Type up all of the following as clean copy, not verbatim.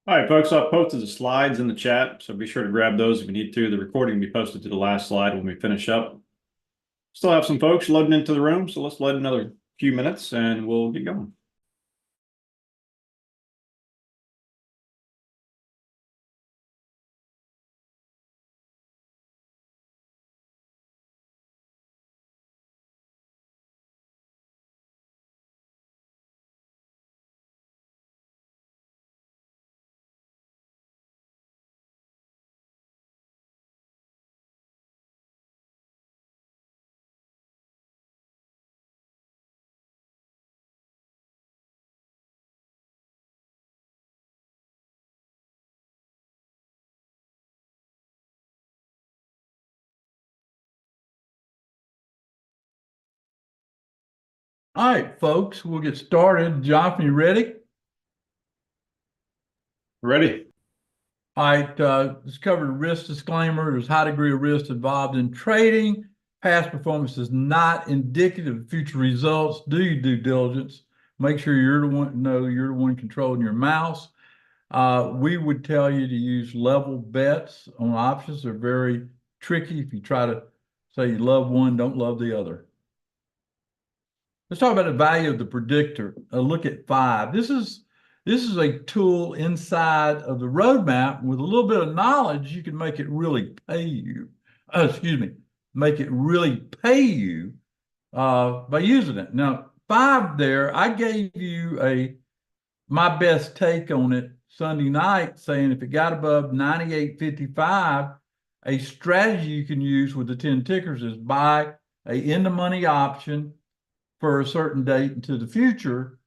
All right, folks, I've posted the slides in the chat, so be sure to grab those if you need to. The recording will be posted to the last slide when we finish up. Still have some folks loading into the room, so let's let another few minutes and we'll get going. All right, folks, we'll get started. Jonathan, you ready? Ready? All right, let's cover the risk disclaimer. There's high degree of risk involved in trading. Past performance is not indicative of future results. Do your due diligence. Make sure you're the one, know you're the one controlling your mouse. We would tell you to use level bets on options. They're very tricky if you try to say you love one, don't love the other. Let's talk about the value of the predictor. Look at 5. This is a tool inside of the roadmap. With a little bit of knowledge, you can make it really pay you. Excuse me, make it really pay you by using it. Now, 5 there, I gave you my best take on it Sunday night, saying if it got above 98.55, a strategy you can use with the 10 tickers is buy a in the money option for a certain date into the future.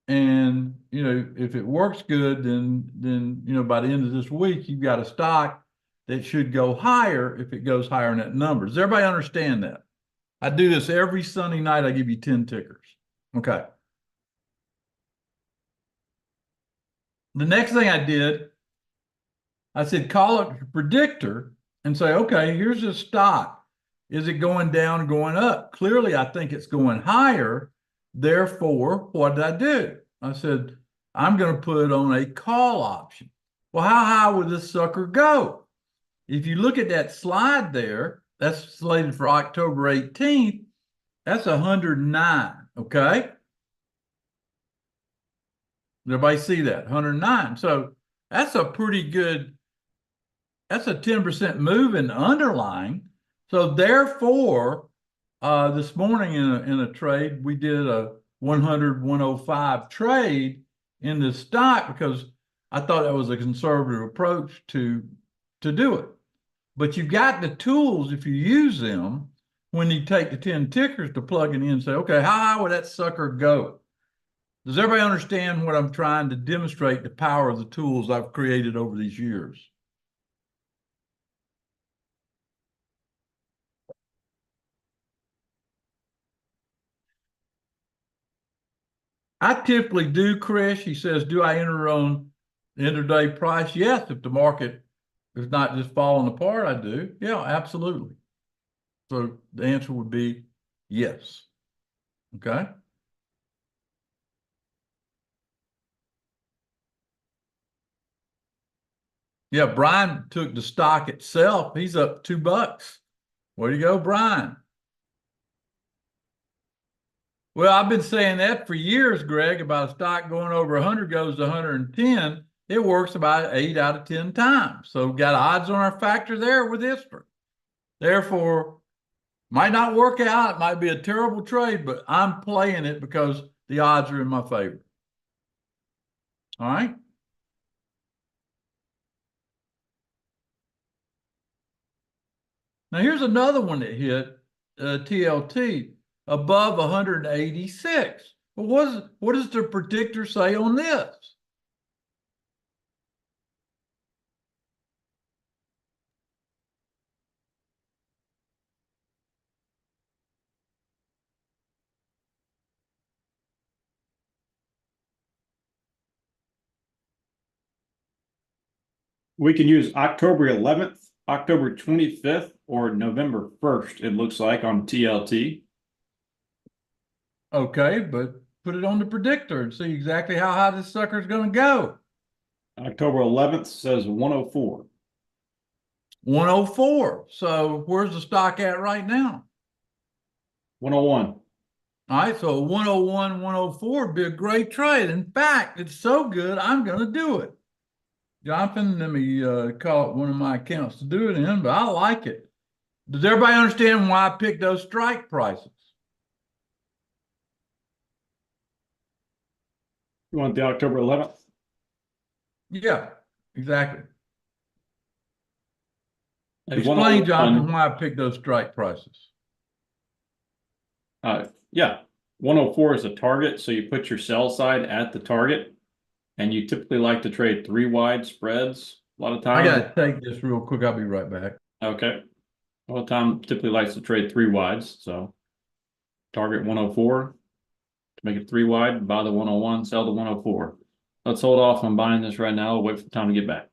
And if it works good, then by the end of this week, you've got a stock that should go higher if it goes higher in that number. Does everybody understand that? I do this every Sunday night. I give you 10 tickers. Okay. The next thing I did, I said, call it a predictor and say, okay, here's a stock. Is it going down, going up? Clearly, I think it's going higher. Therefore, what did I do? I said, I'm going to put on a call option. Well, how high would this sucker go? If you look at that slide there, that's slated for October 18th. That's 109. Okay. Everybody see that? 109. So that's a pretty good, that's a 10% move in underlying. So therefore, this morning in a trade, we did a 100, 105 trade in this stock because I thought that was a conservative approach to do it. But you've got the tools, if you use them, when you take the 10 tickers to plug it in and say, okay, how high would that sucker go? Does everybody understand what I'm trying to demonstrate, the power of the tools I've created over these years? I typically do, Chris. He says, do I enter on the intraday price? Yes, if the market is not just falling apart, I do. Yeah, absolutely. So the answer would be yes. Okay. Yeah, Brian took the stock itself. He's up $2. Where do you go, Brian? Well, I've been saying that for years, Greg, about a stock going over 100 goes to 110. It works about 8 out of 10 times. So we've got odds on our factor there with history. Therefore, might not work out. It might be a terrible trade, but I'm playing it because the odds are in my favor. All right. Now here's another one that hit TLT above 186. Well, what does the predictor say on this? We can use October 11th, October 25th, or November 1st, it looks like, on TLT. Okay, but put it on the predictor and see exactly how high this sucker is going to go. October 11th says 104. 104. So where's the stock at right now? 101. All right, so 101, 104 would be a great trade. In fact, it's so good, I'm going to do it. Jonathan, let me call it one of my accounts to do it in, but I like it. Does everybody understand why I picked those strike prices? You want the October 11th? Yeah, exactly. There's Explain, Jonathan, 101. why I picked those strike prices. Yeah, 104 is a target. So you put your sell side at the target, and you typically like to trade 3 wide spreads. A lot of I times. got to take this real quick. I'll be right back. Okay. A lot of time typically likes to trade 3 wides. So target 104 to make it 3 wide, buy the 101, sell the 104. Let's hold off on buying this right now. We'll wait for the time to get back.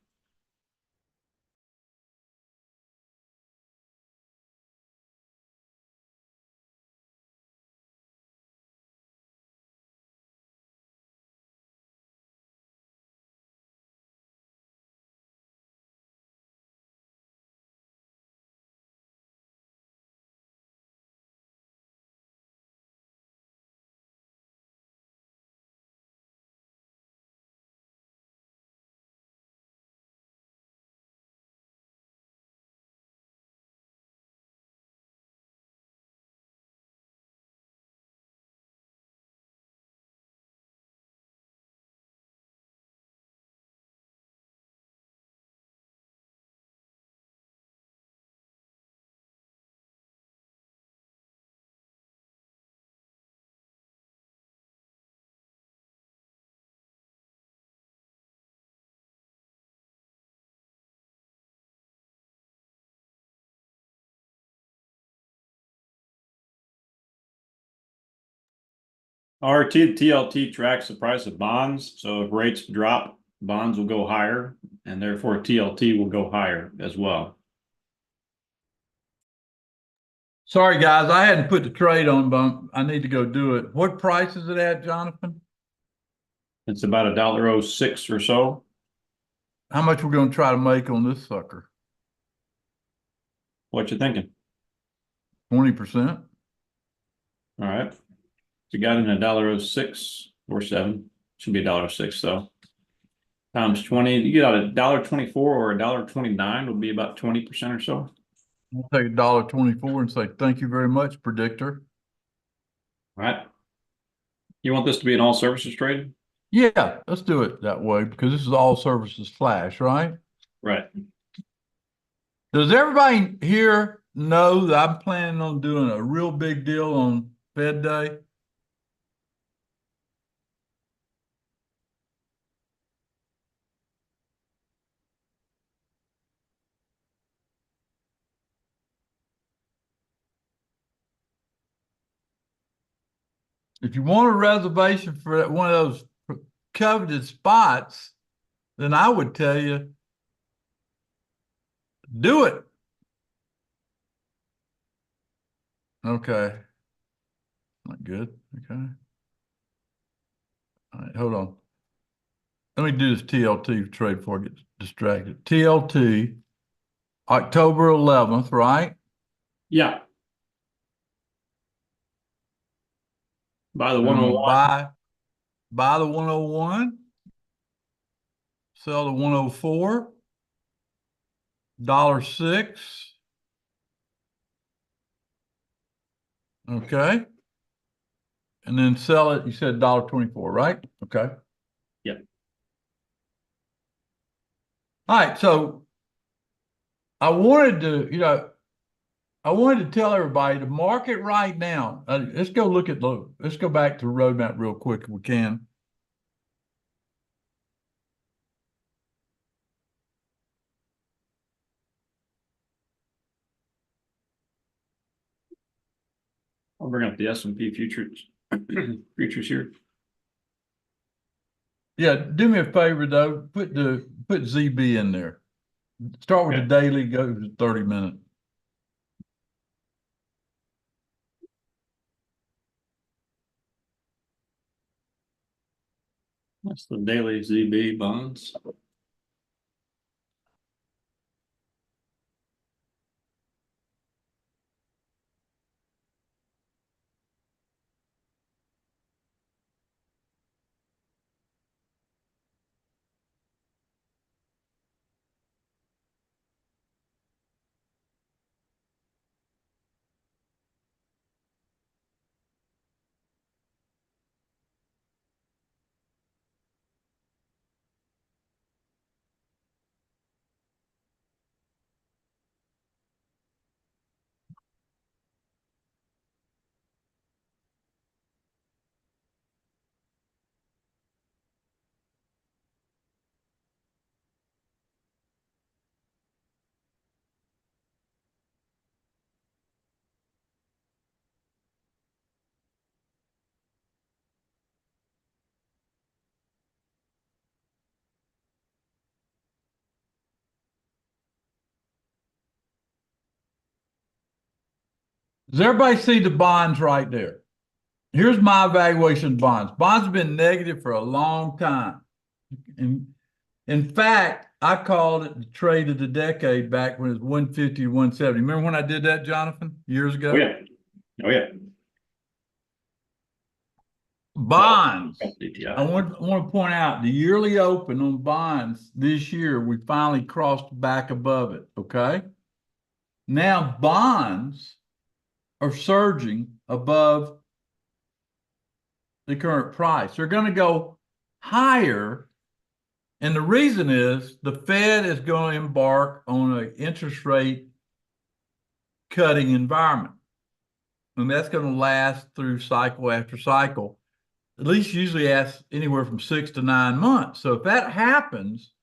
RT TLT tracks the price of bonds. So if rates drop, bonds will go higher, and therefore TLT will go higher as well. Sorry, guys, I hadn't put the trade on, but I need to go do it. What price is it at, Jonathan? It's about $1.06 or so. How much we're going to try to make on this sucker? What you thinking? 20%? All right. You got in $1.06 or 7. Should be $1.06 though. Times 20, you get out $1.24 or $1.29 would be about 20% or so. I'll take $1.24 and say, thank you very much, predictor. All right. You want this to be an all services trade? Yeah, let's do it that way because this is all services flash, right? Right. Does everybody here know that I'm planning on doing a real big deal on Fed Day? If you want a reservation for one of those coveted spots, then I would tell you, do it. Okay. Not good. Okay. All right, hold on. Let me do this TLT trade before I get distracted. TLT, October 11th, right? Yeah. Buy the And I'm gonna 101. buy the 101, sell the 104, $1.06. Okay. And then sell it, you said $1.24, right? Okay. Yeah. All right. So I wanted to, I wanted to tell everybody the market right now. Let's go look at let's go back to the roadmap real quick if we can. I'll bring up the S&P futures futures here. Yeah, do me a favor though. Put ZB in there. Start with the Okay. daily, go to 30 minutes. That's the daily ZB bonds. Does everybody see the bonds right there? Here's my evaluation of bonds. Bonds have been negative for a long time. And in fact, I called it the trade of the decade back when it was 150 to 170. Remember when I did that, Jonathan, years ago? Oh, yeah. Oh, yeah. Bonds. DTI. I want to point out the yearly open on bonds this year, we finally crossed back above it. Okay. Now bonds are surging above the current price. They're going to go higher. And the reason is the Fed is going to embark on an interest rate cutting environment. And that's going to last through cycle after cycle. At least usually lasts anywhere from 6 to 9 months. So if that happens,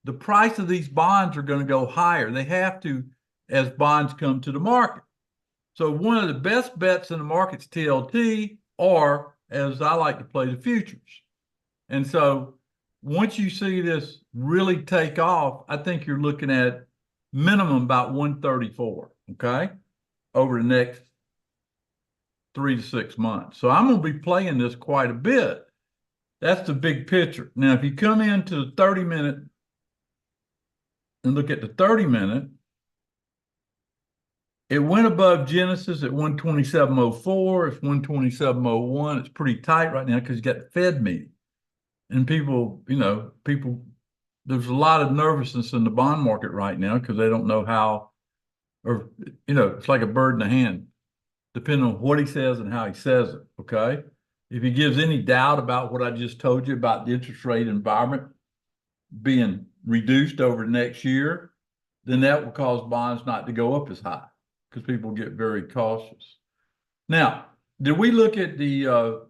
the price of these bonds are going to go higher. They have to as bonds come to the market. So one of the best bets in the market's TLT, or as I like to play, the futures. And so once you see this really take off, I think you're looking at minimum about 134, okay, over the next 3 to 6 months. So I'm going to be playing this quite a bit. That's the big picture. Now, if you come into the 30-minute and look at the 30-minute, it went above Genesis at 127.04. It's 127.01. It's pretty tight right now because you got the Fed meeting. And people, there's a lot of nervousness in the bond market right now because they don't know how, or, it's like a bird in the hand, depending on what he says and how he says it, okay? If he gives any doubt about what I just told you about the interest rate environment being reduced over the next year, then that will cause bonds not to go up as high because people get very cautious. Now, did we look at the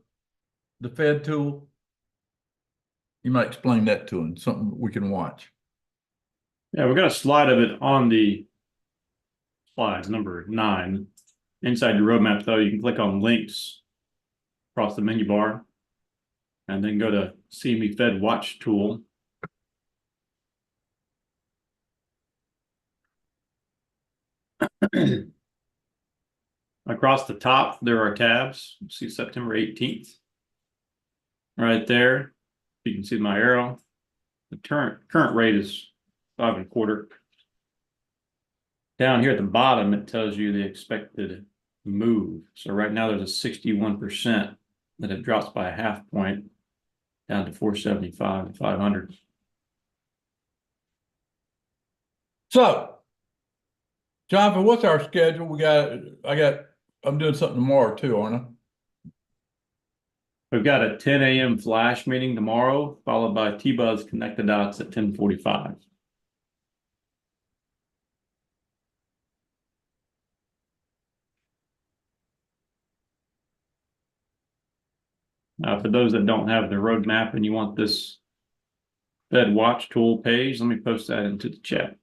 Fed tool? You might explain that to him, something we can watch. Yeah, we've got a slide of it on the slides, number 9. Inside your roadmap, though, you can click on links across the menu bar and then go to CME Fed Watch tool. Across the top, there are tabs. See September 18th. Right there, you can see my arrow. The current rate is 5.25. Down here at the bottom, it tells you the expected move. So right now there's a 61% that it drops by a half point down to 475 and 500. So, Jonathan, what's our schedule? I'm doing something tomorrow too, aren't I? We've got a 10 a.m. flash meeting tomorrow, followed by T-Buzz Connect the Dots at 10:45. For those that don't have the roadmap and you want this Fed Watch tool page, let me post that into the chat.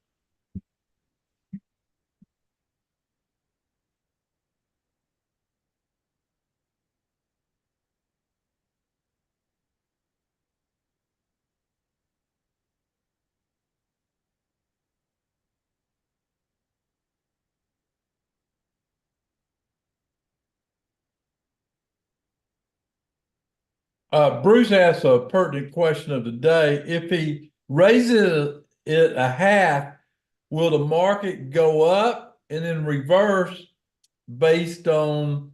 Bruce asked a pertinent question of the day. If he raises it a half, will the market go up and then reverse based on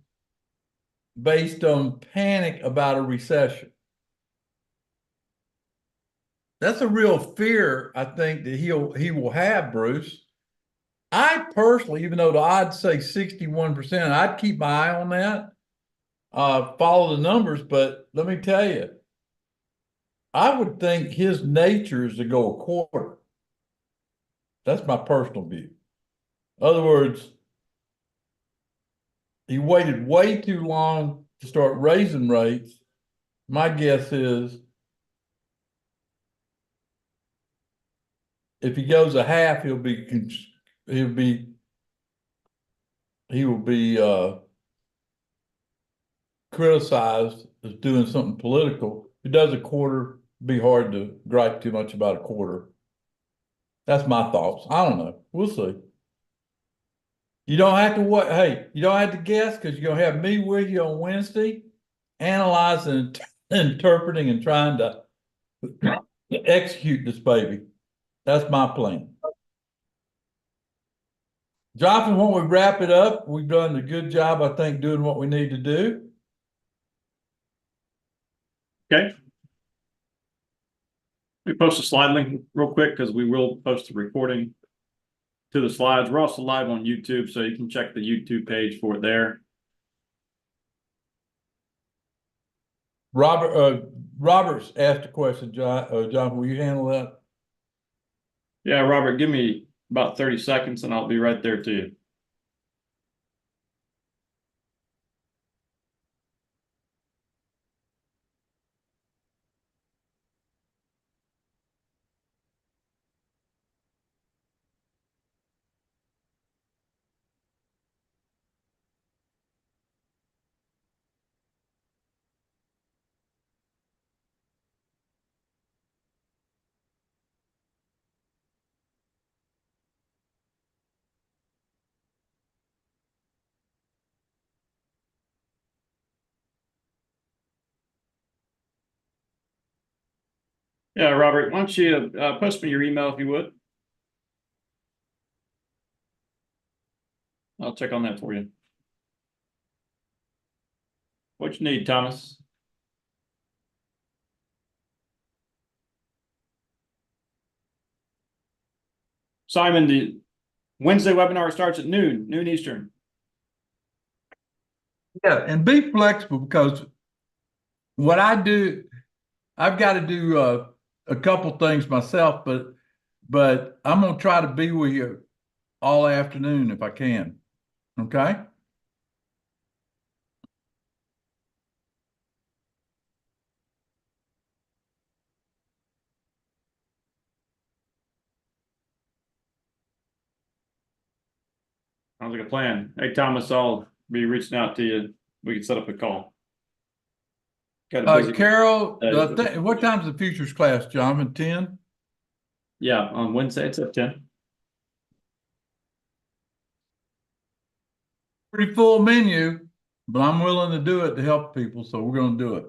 panic about a recession? That's a real fear, I think, that he will have, Bruce. I personally, even though the odds say 61%, I'd keep my eye on that. Follow the numbers, but let me tell you, I would think his nature is to go a quarter. That's my personal view. In other words, he waited way too long to start raising rates. My guess is if he goes a half, he will be criticized as doing something political. If he does a quarter, it'd be hard to gripe too much about a quarter. That's my thoughts. I don't know. We'll see. You don't have to what? Hey, you don't have to guess because you're gonna have me with you on Wednesday, analyzing, interpreting, and trying to execute this baby. That's my plan. Jonathan, when we wrap it up, we've done a good job, I think, doing what we need to do. Okay. We post a slide link real quick because we will post the recording to the slides. We're also live on YouTube, so you can check the YouTube page for it there. Robert's asked a question, John, will you handle that? Yeah, Robert, give me about 30 seconds and I'll be right there to you. Yeah, Robert, why don't you post me your email if you would? I'll check on that for you. What you need, Thomas? Simon, the Wednesday webinar starts at noon Eastern. Yeah, and be flexible because what I do, I've got to do a couple things myself, but I'm gonna try to be with you all afternoon if I can. Okay? Sounds like a plan. Hey, Thomas, I'll be reaching out to you. We can set up a call. Got a busy Carol, day. what time's the futures class, Jonathan? 10? Yeah, on Wednesday it's at 10. Pretty full menu, but I'm willing to do it to help people, so we're gonna do it.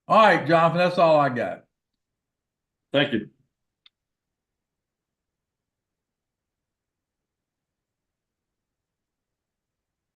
All right, Jonathan, that's all I got. Thank you.